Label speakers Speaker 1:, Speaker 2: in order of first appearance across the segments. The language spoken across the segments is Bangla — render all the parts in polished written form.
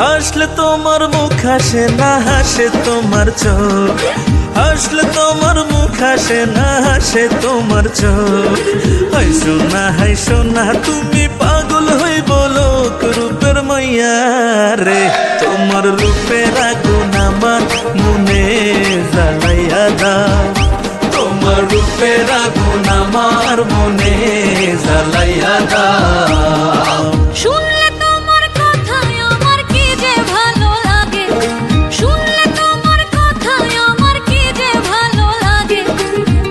Speaker 1: হাসলে তোমার মুখ হাসে না, হাসে তোমার চোখ। হাসলে তোমার মুখ হাসে না, হাসে তোমার চোখ। হাইসো না, হাইসো না, তুমি পাগল হই বলো রূপের মাইয়া রে। তোমার রূপের আগুন আমার মনে জ্বালাইয়া দাও। তোমার রূপের আগুন আমার মনে জ্বালাইয়া দাও।
Speaker 2: শুনলে তোমার কথায় আমার কি যে ভালো লাগে, শুনলে তোমার কথায় আমার কি যে ভালো লাগে।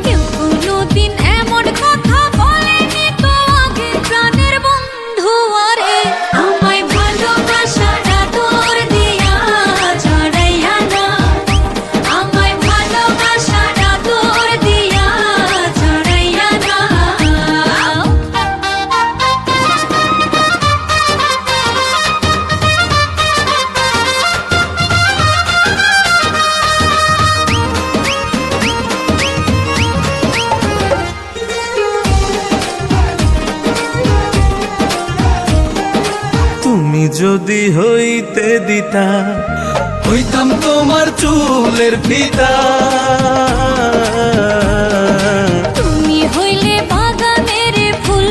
Speaker 2: কেউ কোনোদিন এমন কথা বলেনি তো আগে, প্রাণের বন্ধু আরে। আমায় ভালোবাসাটা তোর দিয়া ছড়াইয়া না, আমায় ভালোবাসাটা তোর দিয়া ছড়াইয়া না।
Speaker 1: তুমি যদি হইতে দিতা, হইতাম তোমার চুলের ফিতা।
Speaker 2: তুমি হইলে বাগানের ফুল,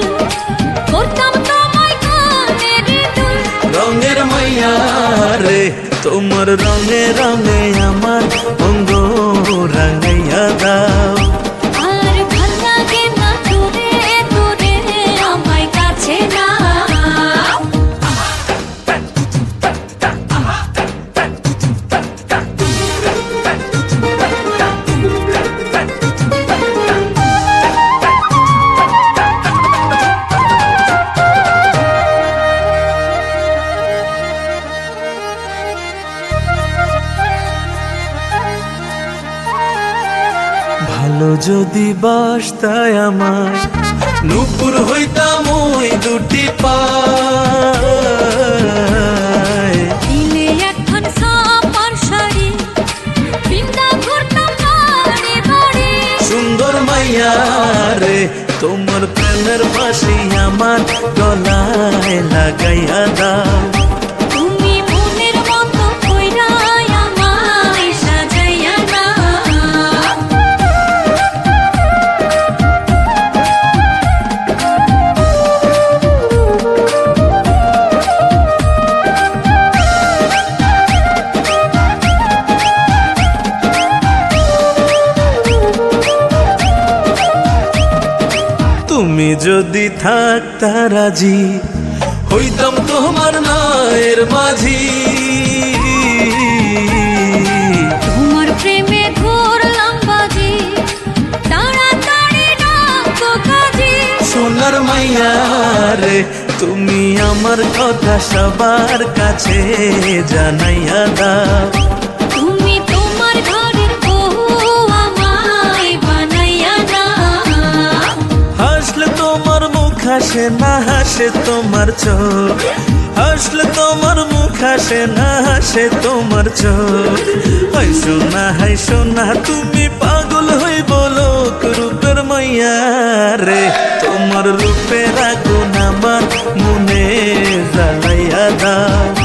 Speaker 2: করতাম তোমায় কানের দুল।
Speaker 1: রঙের মাইয়া রে, তোমার রঙে রঙে আমার অঙ্গ রাঙাইয়া দাও।
Speaker 2: আর ভাল লাগে না দূরে দূরে আমায় কাছে না।
Speaker 1: ভালো যদি বাসতায় আমার, নূপুর হইতাম ওই দুটি পায়।
Speaker 2: দিলে এখন সাপার শাড়ি, বৃন্দা ঘুরতাম বাড়ি বাড়ি।
Speaker 1: সুন্দর মাইয়া রে, তোমার প্রেমের বাঁশি আমার গলায় লাগাইয়া দাও।
Speaker 2: তুমি মনের মতো কইরা আমায় সাজাইয়া না।
Speaker 1: তুমি যদি থাকতা রাজি, হইতাম তোমার নায়ের মাঝি।
Speaker 2: তোমার প্রেমে ঘুরলাম বাজি, তাড়াতাড়ি ডাকো কাজী।
Speaker 1: সোনার মাইয়া রে, তুমি আমার কথা সবার কাছে জানাইয়া দাও।
Speaker 2: তুমি তোমার ঘরের বউ আমায় বানাইয়া না।
Speaker 1: হাসলে তোমার মুখ হাসে না, হাসে তোমার চোখ। হাসলে তোমার মুখ হাসে না, হাসে তোমার চোখ। হাইসো না, হাইসো না, তুমি পাগল হই বলো রূপের মাইয়া রে। তোমার রূপের আগুন আমার মনে জ্বালাইয়া দাও।